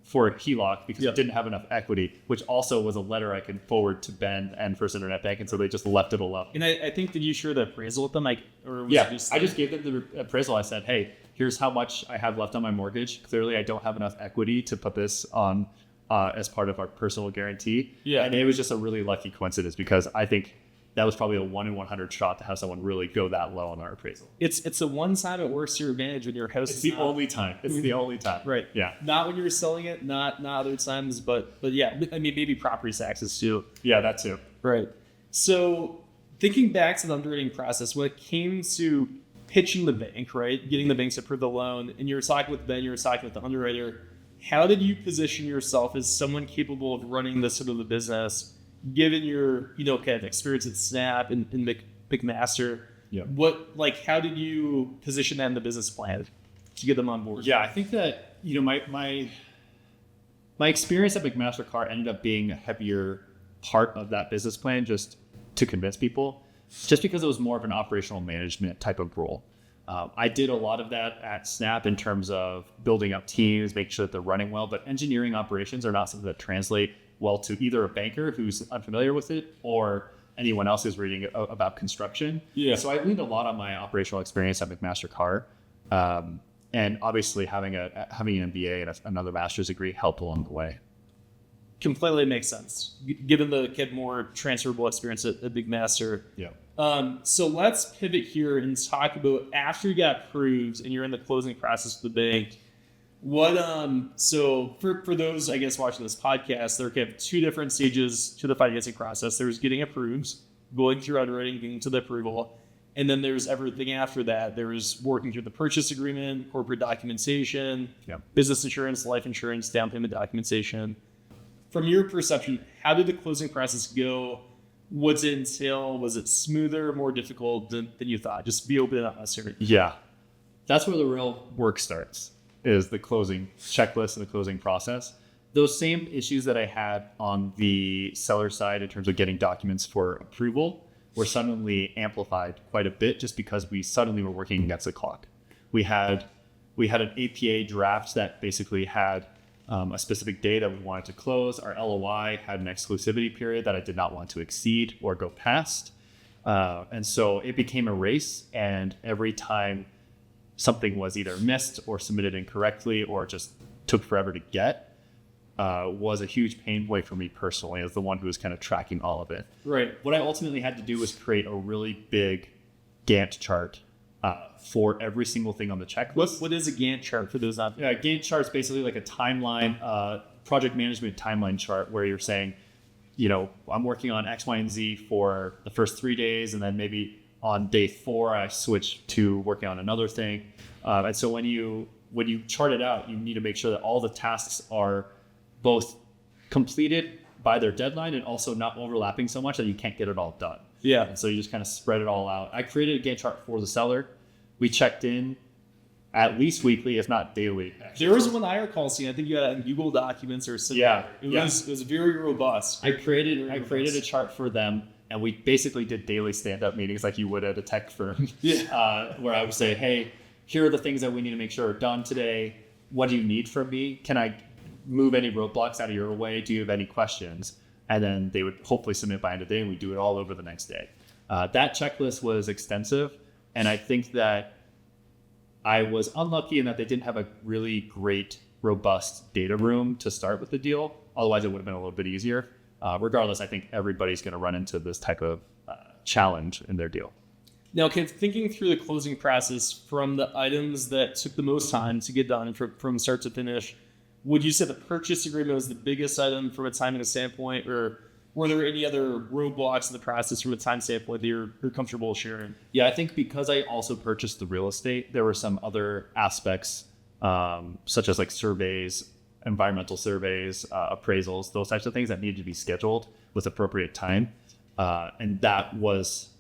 B: for a HELOC because it didn't have enough equity, which also was a letter I could forward to Ben and First Internet Bank, and so they just left it alone.
A: And I think, did you share the appraisal with them? I just gave
B: them the appraisal. I said, hey, here's how much I have left on my mortgage. Clearly, I don't have enough equity to put this on as part of our personal guarantee.
A: Yeah.
B: And it was just a really lucky coincidence, because I think that was probably a 1 in 100 shot to have someone really go that low on our appraisal.
A: It's the one time it works to your advantage when your house
B: It's
A: is
B: the
A: not,
B: only time. It's the only time.
A: right.
B: Yeah.
A: Not when you're selling it, not other times, but yeah, I mean maybe property taxes too.
B: Yeah, that too.
A: Right. So thinking back to the underwriting process, when it came to pitching the bank, right, getting the banks to approve the loan, and you're talking with Ben, you're talking with the underwriter, how did you position yourself as someone capable of running this sort of the business, given your kind of experience at Snap and McMaster?
B: Yeah.
A: How did you position that in the business plan to get them on board?
B: Yeah, I think that my experience at McMaster-Carr ended up being a heavier part of that business plan, just to convince people, just because it was more of an operational management type of role. I did a lot of that at Snap in terms of building up teams, making sure that they're running well, but engineering operations are not something that translate well to either a banker who's unfamiliar with it or anyone else who's reading about construction.
A: Yeah.
B: So I leaned a lot on my operational experience at McMaster-Carr. And obviously having an MBA and another master's degree helped along the way.
A: Completely makes sense, given the kid more transferable experience at Big Master.
B: Yeah.
A: So let's pivot here and talk about after you got approved and you're in the closing process with the bank. So for those, I guess, watching this podcast, there are kind of two different stages to the financing process. There's getting approved, going through underwriting, getting to the approval, and then there's everything after that. There's working through the purchase agreement, corporate documentation, business insurance, life insurance, down payment documentation. From your perception, how did the closing process go? What's it entail? Was it smoother, more difficult than you thought? Just be open and honest here.
B: Yeah. That's where the real work starts, is the closing checklist and the closing process. Those same issues that I had on the seller side in terms of getting documents for approval were suddenly amplified quite a bit just because we suddenly were working against the clock. We had an APA draft that basically had a specific day that we wanted to close. Our LOI had an exclusivity period that I did not want to exceed or go past. And so it became a race, and every time something was either missed or submitted incorrectly or just took forever to get, was a huge pain point for me personally as the one who was kind of tracking all of it.
A: Right.
B: What I ultimately had to do was create a really big Gantt chart for every single thing on the checklist.
A: What is a Gantt chart for those not?
B: Yeah, Gantt chart is basically like a timeline, project management timeline chart where you're saying, I'm working on X, Y, and Z for the first 3 days, and then maybe on day 4 I switch to working on another thing. And so when you chart it out, you need to make sure that all the tasks are both completed by their deadline and also not overlapping so much that you can't get it all done.
A: Yeah.
B: And so you just kind of spread it all out. I created a Gantt chart for the seller. We checked in at least weekly, if not daily.
A: There was one I recall seeing. I think you had it in Google Documents or something.
B: Yeah.
A: It was very robust.
B: I created a chart for them, and we basically did daily stand-up meetings like you would at a tech firm.
A: Yeah.
B: Where I would say, hey, here are the things that we need to make sure are done today. What do you need from me? Can I move any roadblocks out of your way? Do you have any questions? And then they would hopefully submit by end of day, and we do it all over the next day. That checklist was extensive, and I think that I was unlucky in that they didn't have a really great, robust data room to start with the deal. Otherwise, it would have been a little bit easier. Regardless, I think everybody's going to run into this type of challenge in their deal.
A: Now, thinking through the closing process from the items that took the most time to get done from start to finish, would you say the purchase agreement was the biggest item from a timing standpoint, or were there any other roadblocks in the process from a time standpoint that you're comfortable sharing?
B: Yeah, I think because I also purchased the real estate, there were some other aspects, such as like surveys, environmental surveys, appraisals, those types of things that needed to be scheduled with appropriate time. And that was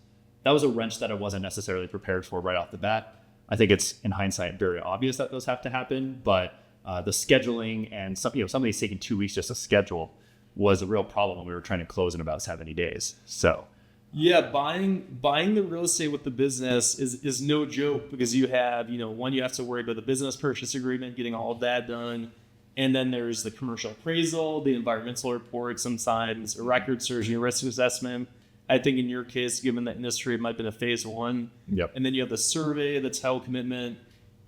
B: a wrench that I wasn't necessarily prepared for right off the bat. I think it's, in hindsight, very obvious that those have to happen, but the scheduling and some of these taking 2 weeks just to schedule was a real problem when we were trying to close in about 70 days. So
A: yeah, buying the real estate with the business is no joke, because you have, one, you have to worry about the business purchase agreement, getting all of that done. And then there's the commercial appraisal, the environmental report, sometimes a record search, a risk assessment. I think in your case, given the industry, it might have been a phase 1.
B: Yep.
A: And then you have the survey, the title commitment.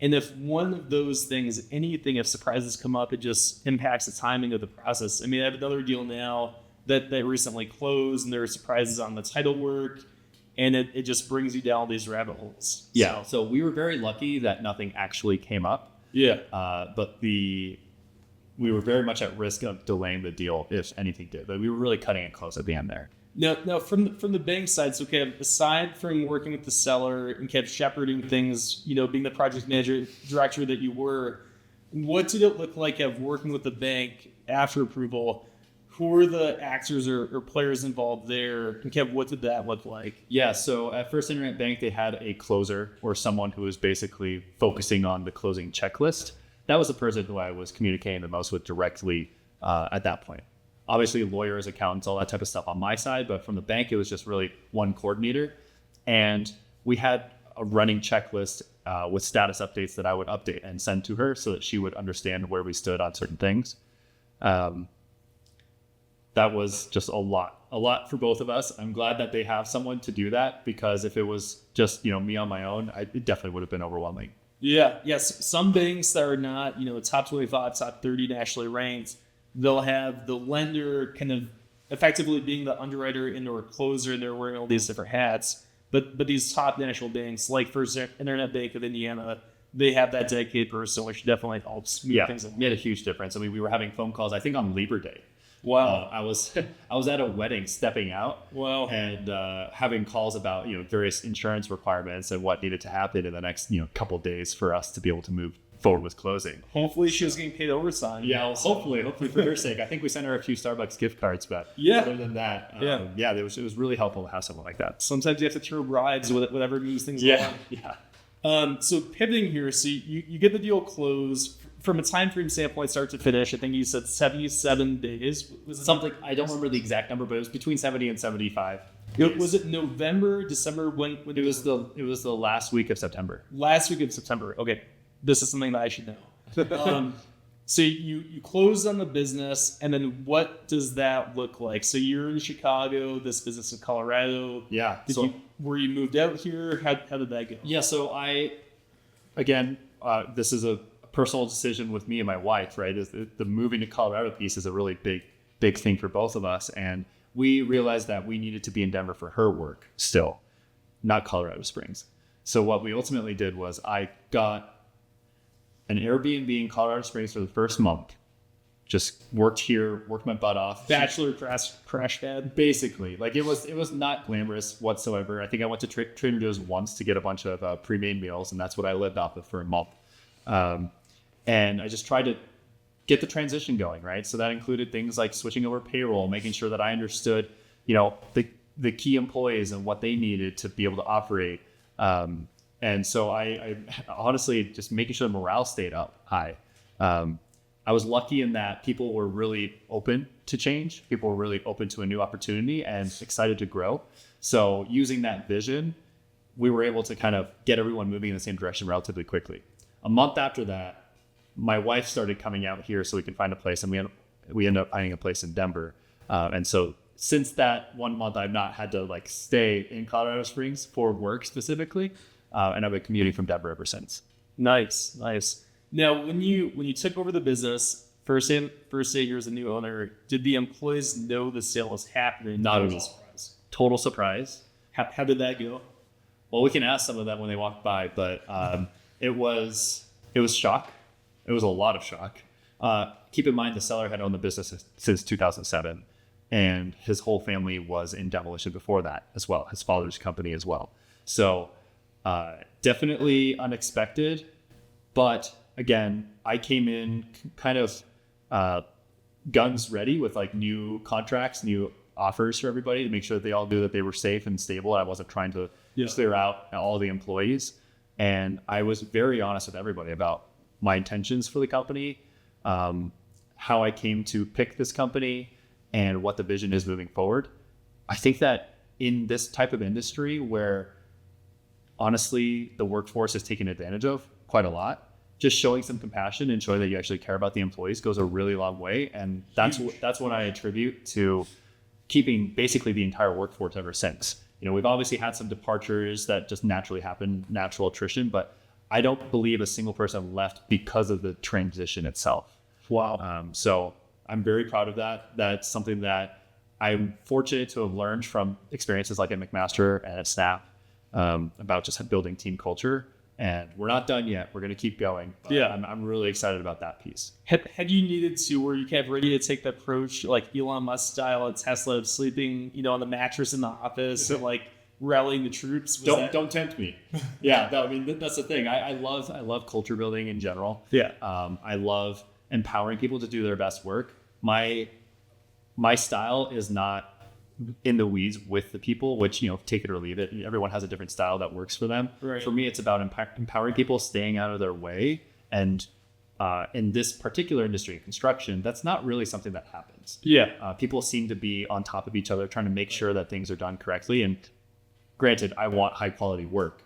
A: And if one of those things, if surprises come up, it just impacts the timing of the process. I mean, I have another deal now that recently closed, and there are surprises on the title work, and it just brings you down these rabbit holes.
B: Yeah. So we were very lucky that nothing actually came up.
A: Yeah.
B: But we were very much at risk of delaying the deal if anything did. But we were really cutting it close at the end there.
A: Now from the bank side, so kind of aside from working with the seller and kind of shepherding things, being the project manager director that you were, what did it look like of working with the bank after approval? Who were the actors or players involved there? And Kev, what did that look like?
B: Yeah, so at First Internet Bank, they had a closer or someone who was basically focusing on the closing checklist. That was the person who I was communicating the most with directly at that point. Obviously, lawyers, accountants, all that type of stuff on my side, but from the bank, it was just really one coordinator. And we had a running checklist with status updates that I would update and send to her so that she would understand where we stood on certain things. That was just a lot for both of us. I'm glad that they have someone to do that, because if it was just, me on my own, it definitely would have been overwhelming.
A: Yeah. Yes. Some banks that are not, top 25, top 30 nationally ranked, they'll have the lender kind of effectively being the underwriter and or closer, and they're wearing all these different hats. But these top national banks, like First Internet Bank of Indiana, they have that dedicated person, which definitely helps move things along.
B: It made a huge difference. I mean, we were having phone calls, I think, on Labor Day.
A: Wow.
B: I was at a wedding stepping out.
A: Wow.
B: And having calls about, various insurance requirements and what needed to happen in the next, couple of days for us to be able to move forward with closing.
A: Hopefully she was getting paid overtime.
B: Yeah, well, hopefully for her sake. I think we sent her a few Starbucks gift cards, but other than that, it was really helpful to have someone like that.
A: Sometimes you have to throw bribes with whatever moves things along.
B: Yeah.
A: So pivoting here, so you get the deal closed. From a time frame standpoint, start to finish, I think you said 77 days. Was it
B: something? I don't remember the exact number, but it was between 70 and 75.
A: Was it November, December? When
B: it was the last week of September.
A: Last week of September. Okay, this is something that I should know. So you closed on the business, and then what does that look like? So you're in Chicago, this business in Colorado.
B: Yeah.
A: Were you moved out here? How did that go?
B: Yeah. So this is a personal decision with me and my wife, right? Is the moving to Colorado piece is a really big thing for both of us, and we realized that we needed to be in Denver for her work still, not Colorado Springs. So what we ultimately did was I got an Airbnb in Colorado Springs for the first month, just worked my butt off.
A: Bachelor crash pad,
B: basically. Like it was not glamorous whatsoever. I think I went to Trader Joe's once to get a bunch of pre-made meals, and that's what I lived off of for a month. And I just tried to get the transition going, right? So that included things like switching over payroll, making sure that I understood, the key employees and what they needed to be able to operate. And so I honestly just making sure the morale stayed up high. I was lucky in that people were really open to change. People were really open to a new opportunity and excited to grow. So using that vision, we were able to kind of get everyone moving in the same direction relatively quickly. A month after that, my wife started coming out here so we could find a place, and we ended up finding a place in Denver. And so since that 1 month, I've not had to stay in Colorado Springs for work specifically, and I've been commuting from Denver ever since.
A: Nice. Now, when you took over the business, first day you're as a new owner, did the employees know the sale was happening?
B: Not at all. Total surprise.
A: How did that go?
B: Well, we can ask some of them when they walk by, but it was shock. It was a lot of shock. Keep in mind, the seller had owned the business since 2007, and his whole family was in Demolition before that as well, his father's company as well. So definitely unexpected. But again, I came in kind of guns ready with new contracts, new offers for everybody to make sure that they all knew that they were safe and stable. I wasn't trying to clear out all the employees. And I was very honest with everybody about my intentions for the company, how I came to pick this company, and what the vision is moving forward. I think that in this type of industry where honestly the workforce is taken advantage of quite a lot, just showing some compassion and showing that you actually care about the employees goes a really long way. And that's what I attribute to keeping basically the entire workforce ever since. We've obviously had some departures that just naturally happen, natural attrition, but I don't believe a single person left because of the transition itself.
A: Wow.
B: So I'm very proud of that. That's something that I'm fortunate to have learned from experiences like at McMaster and at Snap about just building team culture. And we're not done yet. We're going to keep going.
A: Yeah.
B: I'm really excited about that piece.
A: Had you needed to, were you kind of ready to take the approach like Elon Musk style at Tesla of sleeping, on the mattress in the office and like rallying the troops?
B: Don't tempt me. Yeah, that's the thing. I love culture building in general.
A: Yeah.
B: I love empowering people to do their best work. My style is not in the weeds with the people, which, take it or leave it. Everyone has a different style that works for them.
A: Right.
B: For me, it's about empowering people, staying out of their way. And in this particular industry, construction, that's not really something that happens.
A: Yeah.
B: People seem to be on top of each other, trying to make sure that things are done correctly. And granted, I want high quality work,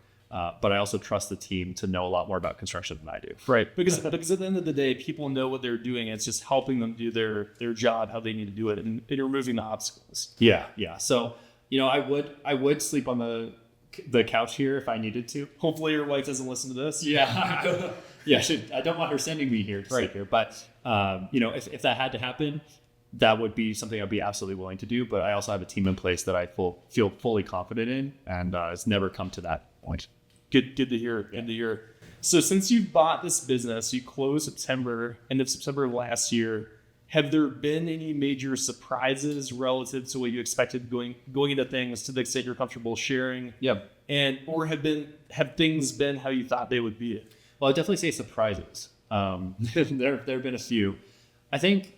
B: but I also trust the team to know a lot more about construction than I do.
A: Right. Because at the end of the day, people know what they're doing. It's just helping them do their job, how they need to do it, and removing the obstacles.
B: Yeah. So, I would sleep on the couch here if I needed to.
A: Hopefully your wife doesn't listen to this.
B: Yeah. Yeah. I don't want her sending me here to sleep here, but if that had to happen, that would be something I'd be absolutely willing to do. But I also have a team in place that I feel fully confident in, and it's never come to that point.
A: Good to hear.
B: Yeah.
A: Good to hear. So since you bought this business, you closed end of September of last year. Have there been any major surprises relative to what you expected going into things to the extent you're comfortable sharing?
B: Yeah.
A: Or have things been how you thought they would be?
B: Well, I'd definitely say surprises. There have been a few. I think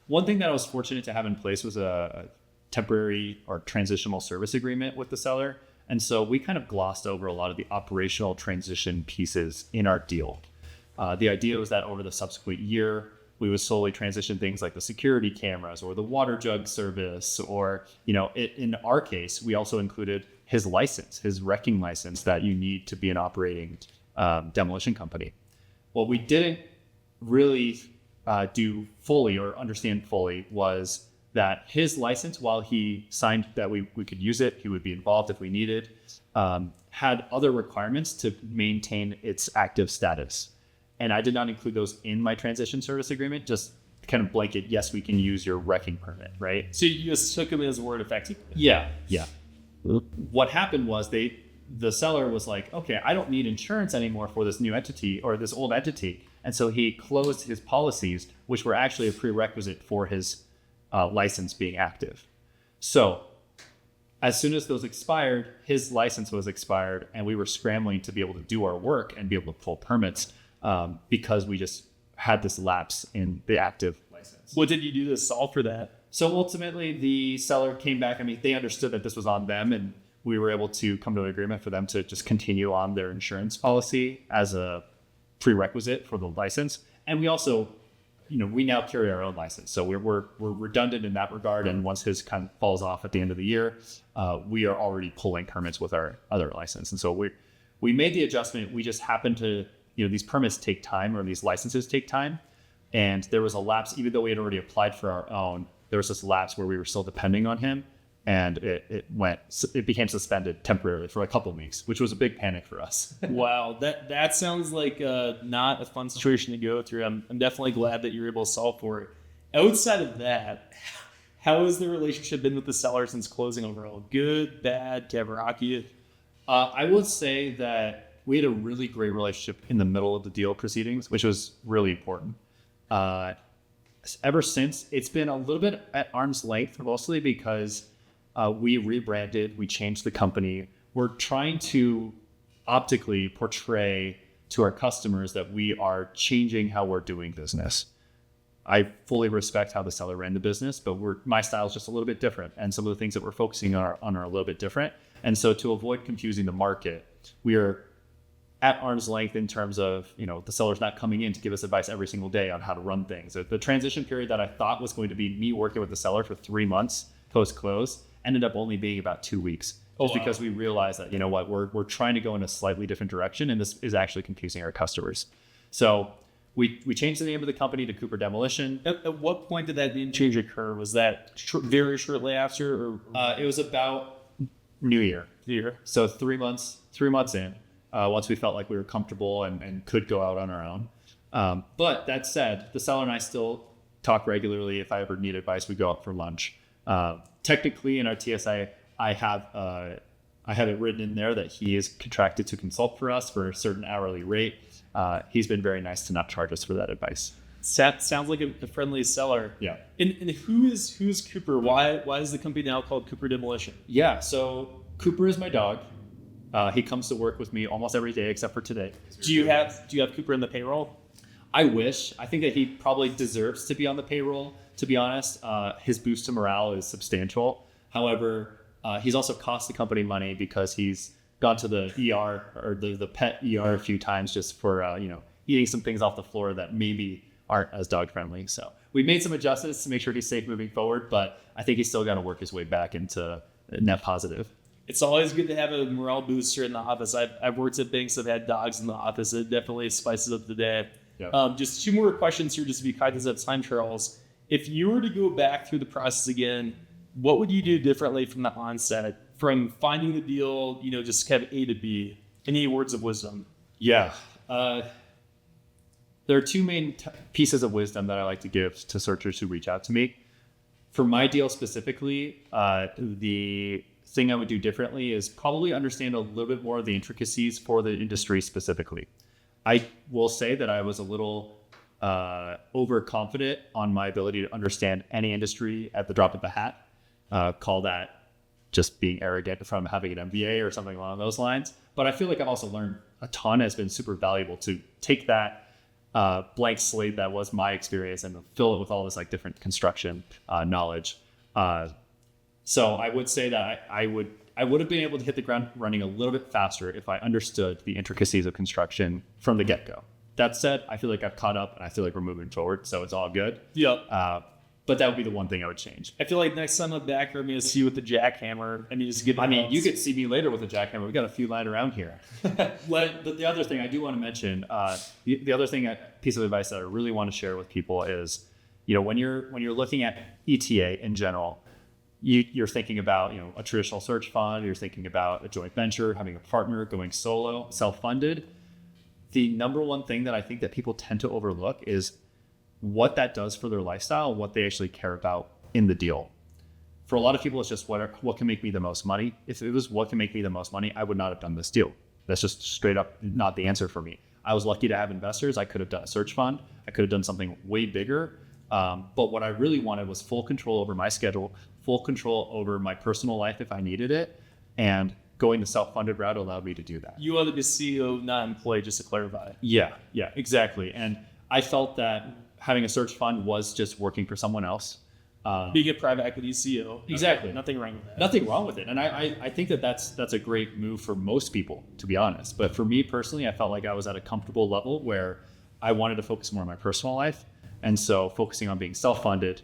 B: one thing that I was fortunate to have in place was a temporary or transitional service agreement with the seller. And so we kind of glossed over a lot of the operational transition pieces in our deal. The idea was that over the subsequent year, we would slowly transition things like the security cameras or the water jug service, or, in our case, we also included his license, his wrecking license that you need to be an operating demolition company. What we didn't really do fully or understand fully was that his license, while he signed that we could use it, he would be involved if we needed, had other requirements to maintain its active status. And I did not include those in my transition service agreement, just kind of blanket, yes, we can use your wrecking permit, right?
A: So you just took him as a word effective?
B: Yeah. What happened was the seller was like, okay, I don't need insurance anymore for this new entity or this old entity. And so he closed his policies, which were actually a prerequisite for his license being active. So as soon as those expired, his license was expired, and we were scrambling to be able to do our work and be able to pull permits because we just had this lapse in the active license.
A: What did you do to solve for that?
B: So ultimately, the seller came back. I mean, they understood that this was on them, and we were able to come to an agreement for them to just continue on their insurance policy as a prerequisite for the license. And we also, we now carry our own license. So we're redundant in that regard. And once his kind of falls off at the end of the year, we are already pulling permits with our other license. And so we made the adjustment. We just happened to, these permits take time, or these licenses take time. And there was a lapse, even though we had already applied for our own, there was this lapse where we were still depending on him. And it became suspended temporarily for a couple of weeks, which was a big panic for us.
A: Wow, that sounds like not a fun situation to go through. I'm definitely glad that you're able to solve for it. Outside of that, how has the relationship been with the seller since closing overall? Good, bad, Kavaraki?
B: I would say that we had a really great relationship in the middle of the deal proceedings, which was really important. Ever since, it's been a little bit at arm's length, mostly because we rebranded, we changed the company. We're trying to optically portray to our customers that we are changing how we're doing business. I fully respect how the seller ran the business, but my style is just a little bit different. And some of the things that we're focusing on are a little bit different. And so to avoid confusing the market, we are at arm's length in terms of, the seller's not coming in to give us advice every single day on how to run things. The transition period that I thought was going to be me working with the seller for 3 months post-close ended up only being about 2 weeks. Just because we realized that, we're trying to go in a slightly different direction, and this is actually confusing our customers. So we changed the name of the company to Cooper Demolition.
A: At what point did that name change occur? Was that very shortly after? Or?
B: It was about New Year. So 3 months in, once we felt like we were comfortable and could go out on our own. But that said, the seller and I still talk regularly. If I ever need advice, we go out for lunch. Technically in our TSI, I have it written in there that he is contracted to consult for us for a certain hourly rate. He's been very nice to not charge us for that advice.
A: Sounds like a friendly seller.
B: Yeah.
A: And who's Cooper? Why is the company now called Cooper Demolition?
B: Yeah. So Cooper is my dog. He comes to work with me almost every day except for today.
A: Do you have Cooper in the payroll?
B: I wish. I think that he probably deserves to be on the payroll, to be honest. His boost to morale is substantial. However, he's also cost the company money because he's gone to the ER or the pet ER a few times just for, eating some things off the floor that maybe aren't as dog friendly. So we made some adjustments to make sure he's safe moving forward, but I think he's still got to work his way back into net positive.
A: It's always good to have a morale booster in the office. I've worked at banks that have had dogs in the office. It definitely spices up the day.
B: Yeah.
A: Just 2 more questions here, just to be cognizant of time, Charles. If you were to go back through the process again, what would you do differently from the onset, from finding the deal, just kind of A to B? Any words of wisdom?
B: Yeah. There are 2 main pieces of wisdom that I like to give to searchers who reach out to me. For my deal specifically, the thing I would do differently is probably understand a little bit more of the intricacies for the industry specifically. I will say that I was a little overconfident on my ability to understand any industry at the drop of a hat. Call that just being arrogant from having an MBA or something along those lines. But I feel like I've also learned a ton. It's been super valuable to take that blank slate that was my experience and fill it with all this like different construction knowledge. So I would say that I would have been able to hit the ground running a little bit faster if I understood the intricacies of construction from the get-go. That said, I feel like I've caught up and I feel like we're moving forward, so it's all good.
A: Yep.
B: But that would be the one thing I would change.
A: I feel like next time I'm back, I'm going to see you with the jackhammer.
B: You could see me later with a jackhammer. We've got a few lying around here. But the other thing I do want to mention, the other piece of advice that I really want to share with people is, when you're looking at ETA in general, you're thinking about, a traditional search fund, you're thinking about a joint venture, having a partner, going solo, self-funded. The number one thing that I think that people tend to overlook is what that does for their lifestyle, what they actually care about in the deal. For a lot of people, it's just what can make me the most money. If it was what can make me the most money, I would not have done this deal. That's just straight up not the answer for me. I was lucky to have investors. I could have done a search fund. I could have done something way bigger. But what I really wanted was full control over my schedule, full control over my personal life if I needed it. And going the self-funded route allowed me to do that.
A: You wanted to be CEO, not employee, just to clarify.
B: Yeah, exactly. And I felt that having a search fund was just working for someone else.
A: Being a private equity CEO.
B: Exactly.
A: Nothing wrong with that.
B: Nothing wrong with it. And I think that's a great move for most people, to be honest. But for me personally, I felt like I was at a comfortable level where I wanted to focus more on my personal life. And so focusing on being self-funded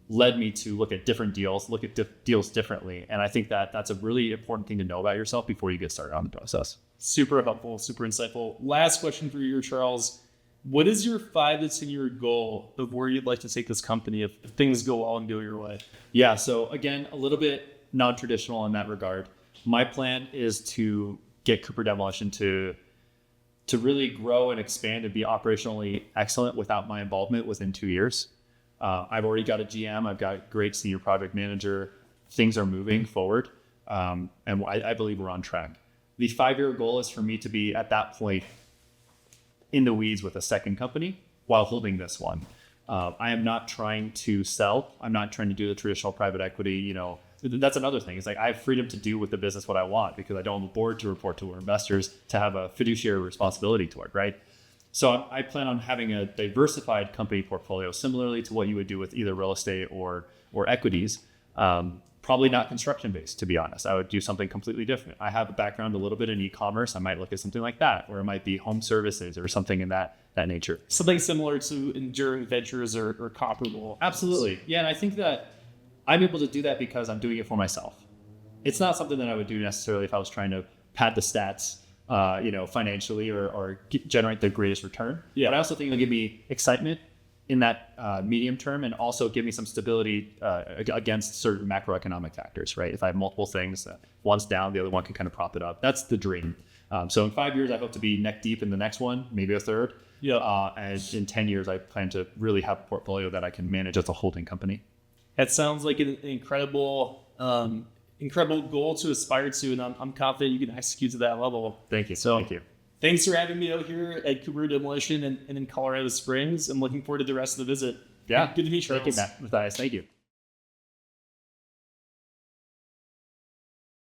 B: led me to look at different deals, look at deals differently. And I think that that's a really important thing to know about yourself before you get started on the process.
A: Super helpful, super insightful. Last question for you, Charles. What is your 5 to 10 year goal of where you'd like to take this company if things go well and go your way?
B: Yeah, so again, a little bit non-traditional in that regard. My plan is to get Cooper Demolition to really grow and expand and be operationally excellent without my involvement within 2 years. I've already got a GM. I've got a great senior project manager. Things are moving forward, and I believe we're on track. The 5-year goal is for me to be at that point in the weeds with a second company while holding this one. I am not trying to sell. I'm not trying to do the traditional private equity. That's another thing. It's like I have freedom to do with the business what I want because I don't have a board to report to or investors to have a fiduciary responsibility toward, right? So I plan on having a diversified company portfolio, similarly to what you would do with either real estate or equities. Probably not construction based, to be honest. I would do something completely different. I have a background a little bit in e-commerce. I might look at something like that, or it might be home services or something in that nature.
A: Something similar to Enduring Ventures or comparable.
B: Absolutely. Yeah, and I think that I'm able to do that because I'm doing it for myself. It's not something that I would do necessarily if I was trying to pad the stats, financially or generate the greatest return.
A: Yeah.
B: But I also think it'll give me excitement in that medium term and also give me some stability against certain macroeconomic factors, right? If I have multiple things, one's down, the other one can kind of prop it up. That's the dream. So in 5 years, I hope to be neck deep in the next one, maybe a third.
A: Yeah.
B: And in 10 years, I plan to really have a portfolio that I can manage as a holding company.
A: That sounds like an incredible, incredible goal to aspire to, and I'm confident you can execute to that level.
B: Thank you.
A: So,
B: Thank you.
A: Thanks for having me out here at Cooper Demolition and in Colorado Springs. I'm looking forward to the rest of the visit.
B: Yeah.
A: Good to meet you.
B: Thank you, Matthias. Thank you.